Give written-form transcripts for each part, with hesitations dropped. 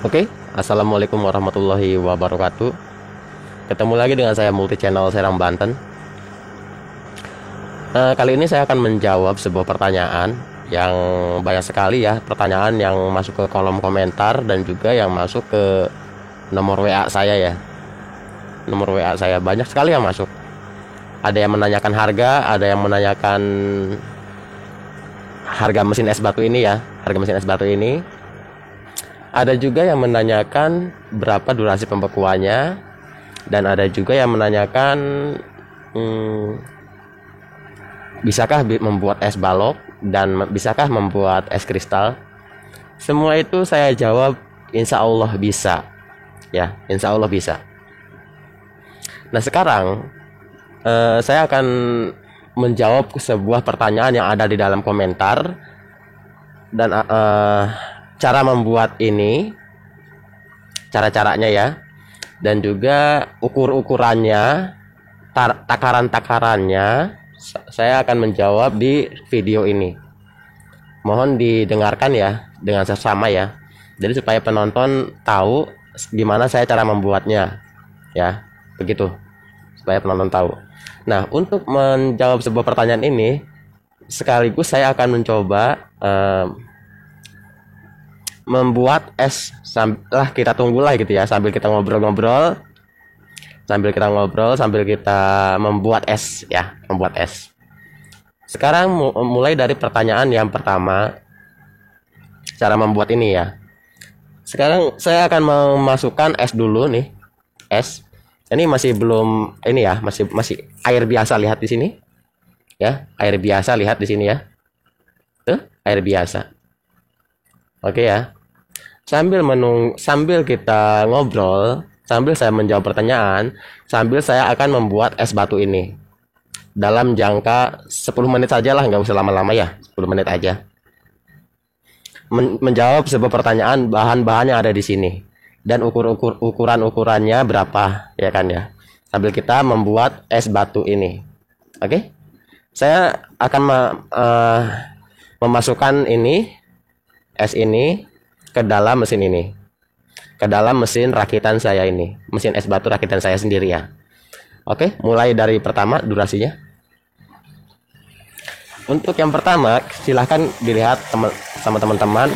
Oke, Assalamualaikum warahmatullahi wabarakatuh. Ketemu lagi dengan saya Multi Channel Serang Banten. Kali ini saya akan menjawab sebuah pertanyaan yang banyak sekali ya, pertanyaan yang masuk ke kolom komentar dan juga yang masuk ke nomor WA saya ya. Nomor WA saya banyak sekali yang masuk. Ada yang menanyakan harga, ada yang menanyakan harga mesin es batu ini ya, harga mesin es batu ini. Ada juga yang menanyakan berapa durasi pembekuannya, dan ada juga yang menanyakan bisakah membuat es balok dan bisakah membuat es kristal. Semua itu saya jawab insya Allah bisa ya, insya Allah bisa. Nah sekarang saya akan menjawab sebuah pertanyaan yang ada di dalam komentar, dan cara membuat ini, cara-caranya ya, dan juga ukur-ukurannya, takaran-takarannya, saya akan menjawab di video ini. Mohon didengarkan ya dengan seksama ya. Jadi supaya penonton tahu gimana saya cara membuatnya ya, begitu. Supaya penonton tahu. Nah, untuk menjawab sebuah pertanyaan ini, sekaligus saya akan mencoba membuat es sambil kita tunggulah gitu ya, sambil kita ngobrol-ngobrol, sambil kita membuat es ya, membuat es. Sekarang mulai dari pertanyaan yang pertama, cara membuat ini ya. Sekarang saya akan memasukkan es dulu nih, es. Ini masih belum ini ya, masih air biasa, lihat di sini ya, air biasa, lihat di sini ya, tuh air biasa. Oke ya. Sambil kita ngobrol, sambil saya menjawab pertanyaan, sambil saya akan membuat es batu ini. Dalam jangka 10 menit saja lah, nggak usah lama-lama ya, 10 menit aja. Menjawab sebuah pertanyaan, bahan-bahan yang ada di sini dan ukuran-ukurannya berapa ya kan ya. Sambil kita membuat es batu ini. Oke? Saya akan memasukkan ini, es ini ke dalam mesin ini, ke dalam mesin rakitan saya ini, mesin es batu rakitan saya sendiri ya. Oke, mulai dari pertama durasinya. Untuk yang pertama, silahkan dilihat sama teman-teman.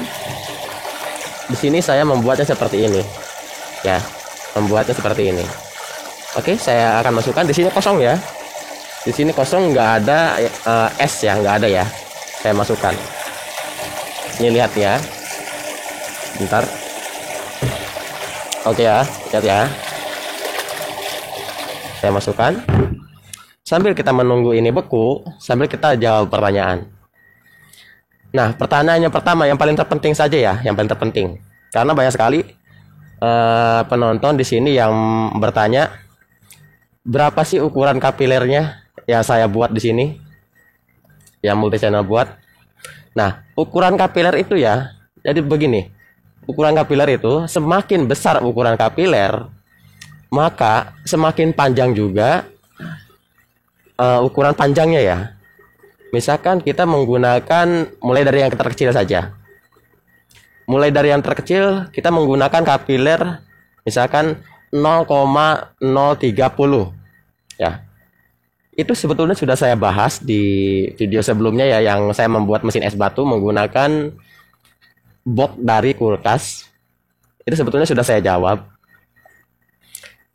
Di sini saya membuatnya seperti ini ya, membuatnya seperti ini. Oke, saya akan masukkan. Di sini kosong ya, di sini kosong, nggak ada es ya, nggak ada ya. Saya masukkan. Ini lihat ya. Bentar. Oke ya, lihat ya. Saya masukkan. Sambil kita menunggu ini beku, sambil kita jawab pertanyaan. Nah, pertanyaan yang pertama, yang paling terpenting saja ya, yang paling terpenting. Karena banyak sekali penonton di sini yang bertanya, berapa sih ukuran kapilernya yang saya buat di sini, yang Multi Channel buat. Nah, ukuran kapiler itu ya, jadi begini. Ukuran kapiler itu, semakin besar ukuran kapiler, maka semakin panjang juga ukuran panjangnya ya. Misalkan kita menggunakan, mulai dari yang terkecil saja. Mulai dari yang terkecil, kita menggunakan kapiler misalkan 0,030 ya. Itu sebetulnya sudah saya bahas di video sebelumnya ya, yang saya membuat mesin es batu menggunakan box dari kulkas. Itu sebetulnya sudah saya jawab.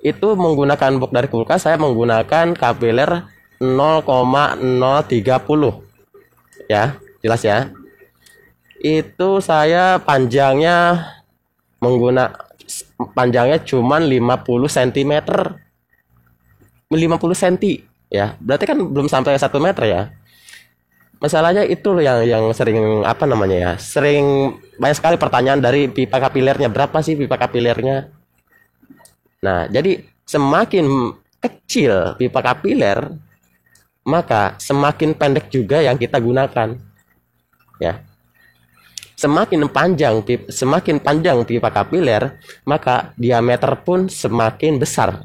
Itu menggunakan box dari kulkas, saya menggunakan kapiler 0,030 ya, jelas ya. Itu saya panjangnya panjangnya cuman 50 cm, 50 cm ya, berarti kan belum sampai 1 meter ya. Masalahnya itu yang sering apa namanya ya, sering banyak sekali pertanyaan dari pipa kapilernya, berapa sih pipa kapilernya. Nah, jadi semakin kecil pipa kapiler, maka semakin pendek juga yang kita gunakan ya. Semakin panjang pipa kapiler, maka diameter pun semakin besar.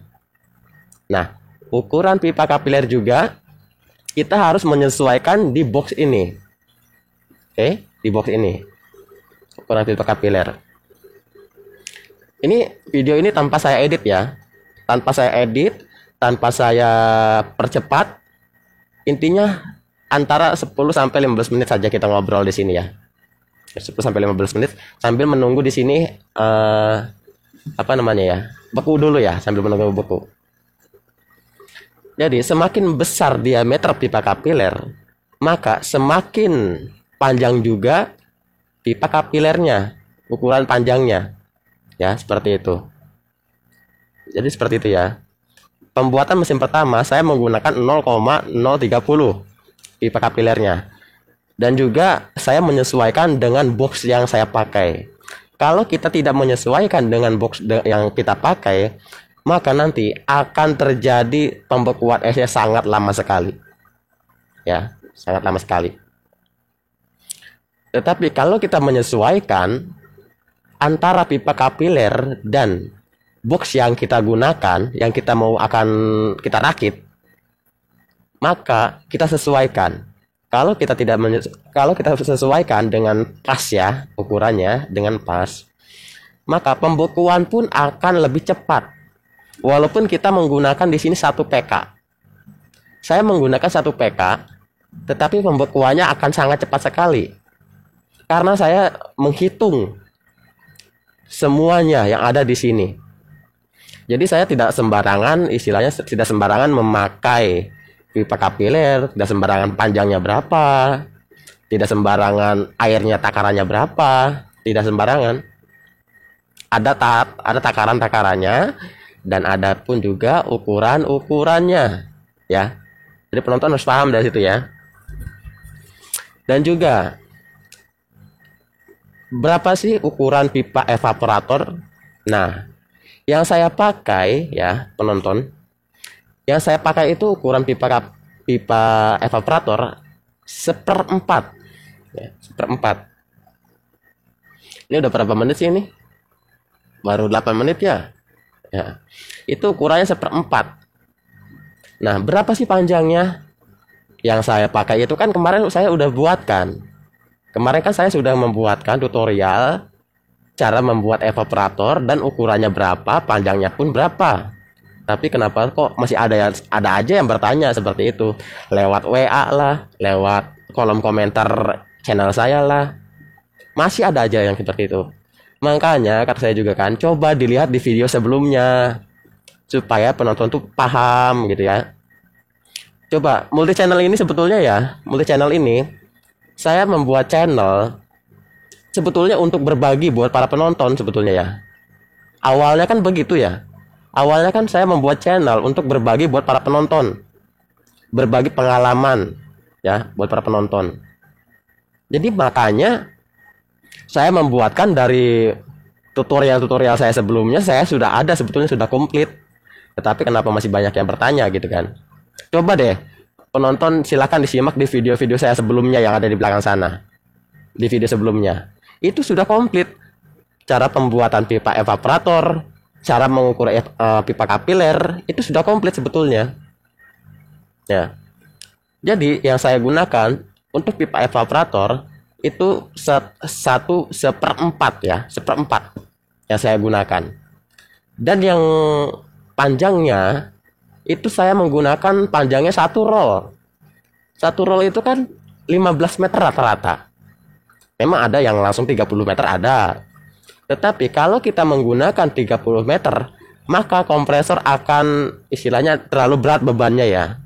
Nah, ukuran pipa kapiler juga kita harus menyesuaikan di box ini. Oke, di box ini. Ukuran pipa kapiler. Ini video ini tanpa saya edit ya. Tanpa saya edit, tanpa saya percepat. Intinya antara 10 sampai 15 menit saja kita ngobrol di sini ya. 10 sampai 15 menit sambil menunggu di sini apa namanya ya? Beku dulu ya, sambil menunggu beku. Jadi semakin besar diameter pipa kapiler, maka semakin panjang juga pipa kapilernya, ukuran panjangnya. Ya, seperti itu. Jadi seperti itu ya. Pembuatan mesin pertama saya menggunakan 0,030 pipa kapilernya. Dan juga saya menyesuaikan dengan box yang saya pakai. Kalau kita tidak menyesuaikan dengan box yang kita pakai, maka nanti akan terjadi pembekuan esnya sangat lama sekali. Ya, sangat lama sekali. Tetapi kalau kita menyesuaikan antara pipa kapiler dan box yang kita gunakan, yang kita mau akan kita rakit, maka kita sesuaikan. Kalau kita sesuaikan dengan pas ya, ukurannya dengan pas, maka pembekuan pun akan lebih cepat. Walaupun kita menggunakan di sini 1 PK. Saya menggunakan 1 PK, tetapi pembekuannya akan sangat cepat sekali. Karena saya menghitung semuanya yang ada di sini. Jadi saya tidak sembarangan, istilahnya tidak sembarangan memakai pipa kapiler, tidak sembarangan panjangnya berapa, tidak sembarangan airnya takarannya berapa, tidak sembarangan. Ada takaran-takarannya dan ada pun juga ukuran-ukurannya ya. Jadi penonton harus paham dari situ ya. Dan juga berapa sih ukuran pipa evaporator? Nah, yang saya pakai ya penonton, yang saya pakai itu ukuran pipa evaporator 1/4 ya, 1/4. Ini udah berapa menit sih ini? Baru 8 menit ya. Ya, itu ukurannya 1/4. Nah, berapa sih panjangnya? Yang saya pakai itu kan kemarin saya udah buatkan. Kemarin kan saya sudah membuatkan tutorial cara membuat evaporator dan ukurannya berapa, panjangnya pun berapa. Tapi kenapa kok masih ada aja yang bertanya seperti itu? Lewat WA lah, lewat kolom komentar channel saya lah. Masih ada aja yang seperti itu. Makanya kata saya juga kan, coba dilihat di video sebelumnya supaya penonton tuh paham gitu ya. Coba multi channel ini sebetulnya ya, multi channel ini saya membuat channel sebetulnya untuk berbagi buat para penonton sebetulnya ya. Awalnya kan begitu ya. Awalnya kan saya membuat channel untuk berbagi buat para penonton. Berbagi pengalaman ya buat para penonton. Jadi makanya saya membuatkan dari tutorial-tutorial saya sebelumnya, saya sudah ada sebetulnya sudah komplit. Tetapi kenapa masih banyak yang bertanya gitu kan? Coba deh penonton silakan disimak di video-video saya sebelumnya yang ada di belakang sana. Di video sebelumnya itu sudah komplit cara pembuatan pipa evaporator, cara mengukur pipa kapiler, itu sudah komplit sebetulnya. Ya. Jadi yang saya gunakan untuk pipa evaporator itu 1/4 ya, 1/4 yang saya gunakan. Dan yang panjangnya itu saya menggunakan panjangnya 1 roll. 1 roll itu kan 15 meter rata-rata. Memang ada yang langsung 30 meter ada. Tetapi kalau kita menggunakan 30 meter, maka kompresor akan istilahnya terlalu berat bebannya ya.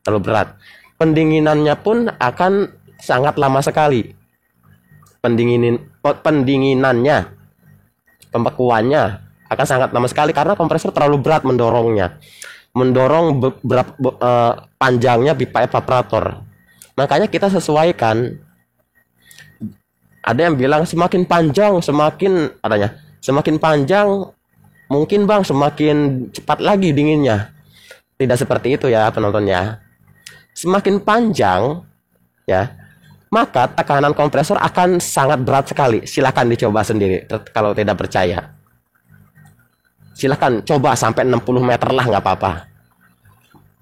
Terlalu berat. Pendinginannya pun akan sangat lama sekali. Pendinginannya, pembekuannya akan sangat lama sekali karena kompresor terlalu berat mendorongnya. Mendorong panjangnya pipa evaporator. Makanya kita sesuaikan. Ada yang bilang semakin panjang semakin panjang mungkin bang semakin cepat lagi dinginnya. Tidak seperti itu ya penonton ya. Semakin panjang ya, maka tekanan kompresor akan sangat berat sekali. Silakan dicoba sendiri kalau tidak percaya. Silakan coba sampai 60 meter lah nggak apa-apa.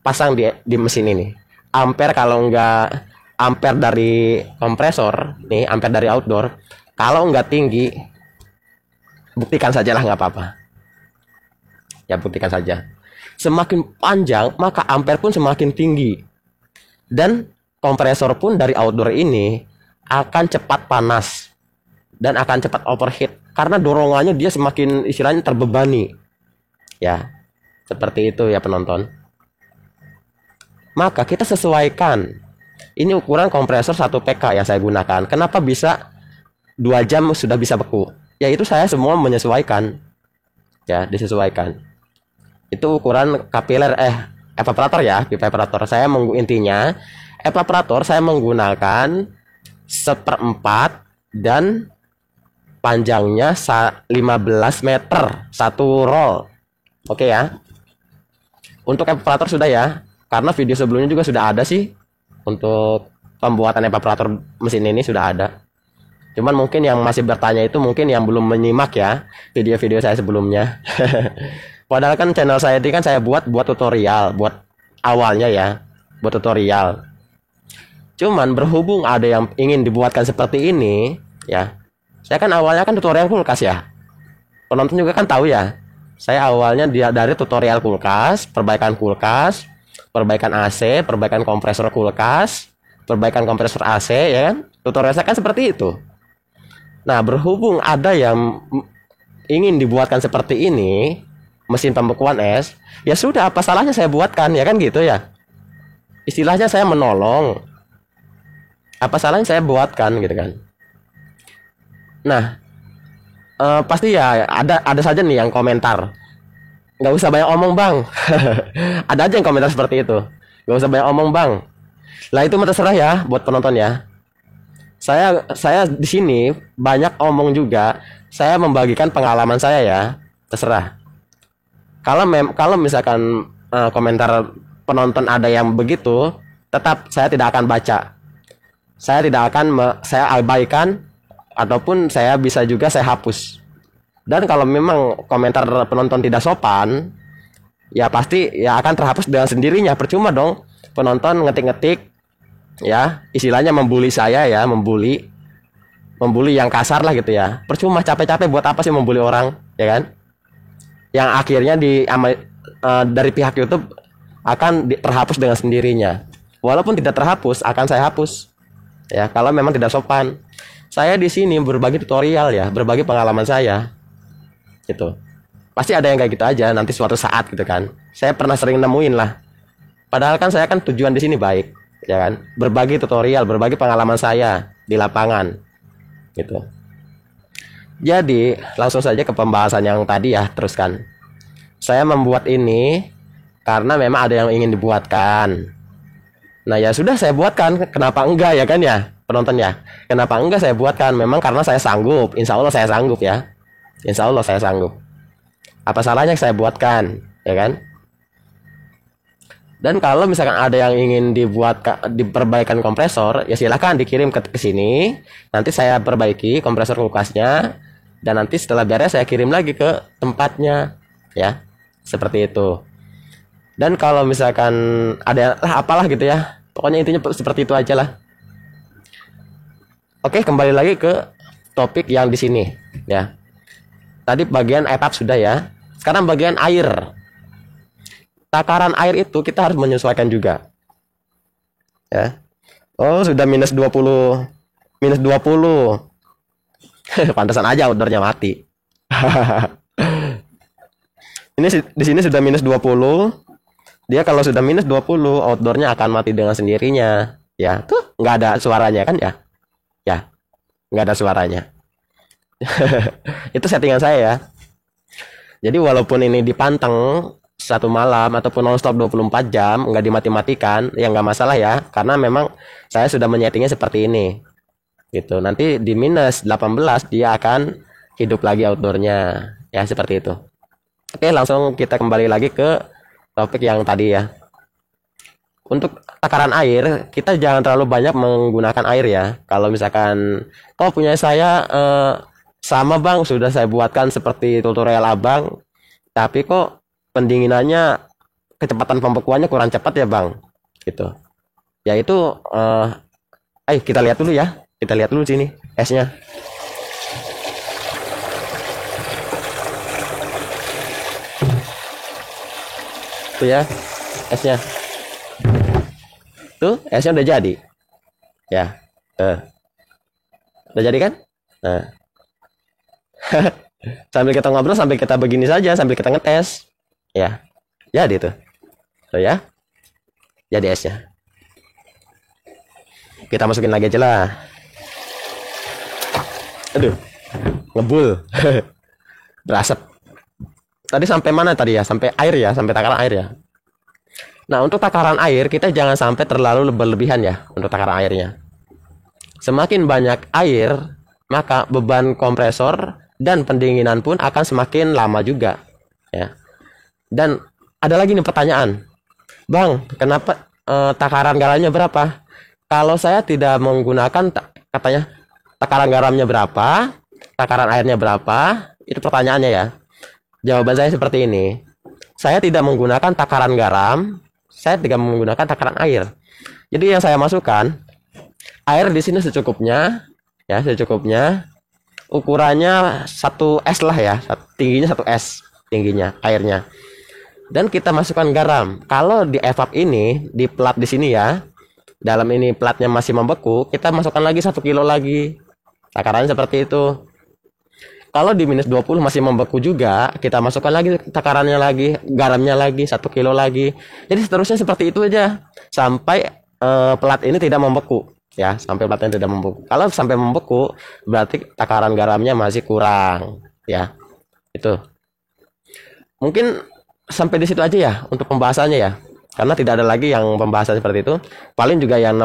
Pasang di mesin ini. Ampere kalau nggak ampere dari kompresor nih, ampere dari outdoor, kalau nggak tinggi buktikan saja lah, nggak apa-apa. Ya buktikan saja. Semakin panjang maka ampere pun semakin tinggi. Dan kompresor pun dari outdoor ini akan cepat panas dan akan cepat overheat karena dorongannya dia semakin istilahnya terbebani. Ya, seperti itu ya penonton. Maka kita sesuaikan. Ini ukuran kompresor 1 PK yang saya gunakan. Kenapa bisa 2 jam sudah bisa beku? Yaitu saya semua menyesuaikan. Ya, disesuaikan. Itu ukuran kapiler evaporator ya, pipa evaporator. Intinya evaporator saya menggunakan 1/4 dan panjangnya 15 meter satu roll. Oke ya. Untuk evaporator sudah ya. Karena video sebelumnya juga sudah ada sih. Untuk pembuatan evaporator mesin ini sudah ada. Cuman mungkin yang masih bertanya itu mungkin yang belum menyimak ya video-video saya sebelumnya. Padahal kan channel saya ini kan saya buat tutorial, buat awalnya ya, buat tutorial. Cuman berhubung ada yang ingin dibuatkan seperti ini, ya. Saya kan awalnya kan tutorial kulkas ya. Penonton juga kan tahu ya. Saya awalnya dari tutorial kulkas, perbaikan AC, perbaikan kompresor kulkas, perbaikan kompresor AC ya kan. Tutorial saya kan seperti itu. Nah, berhubung ada yang ingin dibuatkan seperti ini, mesin pembekuan es, ya sudah apa salahnya saya buatkan ya kan gitu ya. Istilahnya saya menolong. Apa salahnya saya buatkan gitu kan. Nah, pasti ya ada saja nih yang komentar. Nggak usah banyak omong bang. Ada aja yang komentar seperti itu. Nggak usah banyak omong bang. Lah itu terserah ya buat penonton ya. Saya di sini banyak omong juga. Saya membagikan pengalaman saya ya. Terserah. Kalau misalkan komentar penonton ada yang begitu, tetap saya tidak akan baca. Saya tidak akan saya abaikan ataupun saya bisa juga saya hapus. Dan kalau memang komentar penonton tidak sopan, ya pasti ya akan terhapus dengan sendirinya. Percuma dong penonton ngetik-ngetik ya, istilahnya membuli saya ya, membuli yang kasar lah gitu ya. Percuma, capek-capek buat apa sih membuli orang, ya kan? Yang akhirnya dari pihak YouTube akan terhapus dengan sendirinya. Walaupun tidak terhapus, akan saya hapus. Ya, kalau memang tidak sopan. Saya di sini berbagi tutorial ya, berbagi pengalaman saya. Gitu. Pasti ada yang kayak gitu aja nanti suatu saat gitu kan. Saya pernah sering nemuin lah. Padahal kan saya kan tujuan di sini baik, ya kan? Berbagi tutorial, berbagi pengalaman saya di lapangan. Gitu. Jadi, langsung saja ke pembahasan yang tadi ya, teruskan. Saya membuat ini karena memang ada yang ingin dibuatkan. Nah, ya sudah saya buatkan. Kenapa enggak ya kan ya, penonton ya? Kenapa enggak saya buatkan? Memang karena saya sanggup. Insya Allah saya sanggup ya. Insya Allah saya sanggup. Apa salahnya saya buatkan, ya kan? Dan kalau misalkan ada yang ingin diperbaikan kompresor, ya silakan dikirim ke sini. Nanti saya perbaiki kompresor kulkasnya, dan nanti setelah beres saya kirim lagi ke tempatnya, ya. Seperti itu. Dan kalau misalkan ada apalah gitu ya, pokoknya intinya seperti itu aja lah. Oke, kembali lagi ke topik yang di sini, ya. Tadi bagian etap sudah ya. Sekarang bagian air. Takaran air itu kita harus menyesuaikan juga. Ya. Oh, sudah minus 20. Minus 20. Pantesan aja outdoornya mati. Ini di sini sudah minus 20. Dia kalau sudah minus 20, outdoornya akan mati dengan sendirinya. Ya, tuh nggak ada suaranya kan ya? Ya, nggak ada suaranya. Itu settingan saya ya. Jadi walaupun ini dipanteng satu malam ataupun nonstop 24 jam nggak dimati-matikan, ya nggak masalah ya, karena memang saya sudah menyetingnya seperti ini gitu. Nanti di minus 18 dia akan hidup lagi outdoornya ya, seperti itu. Oke, langsung kita kembali lagi ke topik yang tadi ya. Untuk takaran air, kita jangan terlalu banyak menggunakan air ya. Kalau misalkan punya saya sama bang, sudah saya buatkan seperti tutorial abang, tapi kok pendinginannya, kecepatan pembekuannya kurang cepat ya bang, gitu. Ya itu, ayo kita lihat dulu ya, kita lihat dulu sini esnya. Tuh ya, esnya. Tuh, esnya udah jadi. Ya. Udah jadi kan? Nah. Sambil kita ngobrol, sambil kita begini saja, sambil kita ngetes. Ya. Jadi tuh. Tuh ya. Jadi esnya. Kita masukin lagi aja lah. Aduh. Ngebul. Berasap. Tadi sampai mana tadi ya? Sampai air ya, sampai takaran air ya. Nah, untuk takaran air kita jangan sampai terlalu berlebihan ya untuk takaran airnya. Semakin banyak air, maka beban kompresor dan pendinginan pun akan semakin lama juga, ya. Dan ada lagi nih pertanyaan, Bang, kenapa takaran garamnya berapa? Kalau saya tidak menggunakan katanya takaran garamnya berapa, takaran airnya berapa, itu pertanyaannya ya. Jawaban saya seperti ini. Saya tidak menggunakan takaran garam, saya tidak menggunakan takaran air. Jadi yang saya masukkan air di sini secukupnya, ya secukupnya. Ukurannya 1 es lah ya, tingginya 1 es tingginya airnya. Dan kita masukkan garam. Kalau di evap ini, di plat di sini ya, dalam ini platnya masih membeku, kita masukkan lagi 1 kilo lagi. Takarannya seperti itu. Kalau di minus 20 masih membeku juga, kita masukkan lagi takarannya lagi, garamnya lagi, 1 kilo lagi. Jadi seterusnya seperti itu aja sampai plat ini tidak membeku, ya, sampai platnya tidak membeku. Kalau sampai membeku, berarti takaran garamnya masih kurang, ya. Itu. Mungkin sampai di situ aja ya untuk pembahasannya ya. Karena tidak ada lagi yang pembahasan seperti itu. Paling juga yang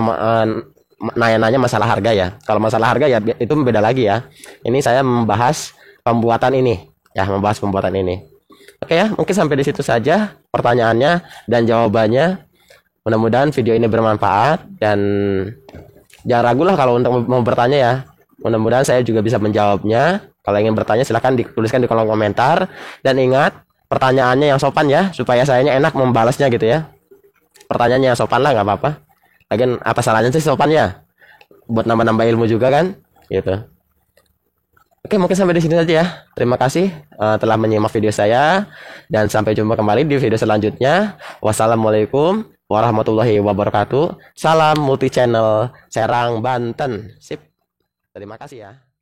nanya-nanya masalah harga ya. Kalau masalah harga ya itu beda lagi ya. Ini saya membahas pembuatan ini, ya, membahas pembuatan ini. Oke ya, mungkin sampai di situ saja pertanyaannya dan jawabannya. Mudah-mudahan video ini bermanfaat dan jangan ragulah kalau untuk mau bertanya ya. Mudah-mudahan saya juga bisa menjawabnya. Kalau ingin bertanya silahkan dituliskan di kolom komentar dan ingat pertanyaannya yang sopan ya supaya sayanya enak membalasnya gitu ya. Pertanyaannya yang sopan lah, nggak apa-apa. Lagian apa salahnya sih sopannya? Buat nambah-nambah ilmu juga kan? Gitu. Oke, mungkin sampai di sini saja ya. Terima kasih telah menyimak video saya dan sampai jumpa kembali di video selanjutnya. Wassalamualaikum warahmatullahi wabarakatuh. Salam multi channel Serang Banten. Sip. Terima kasih ya.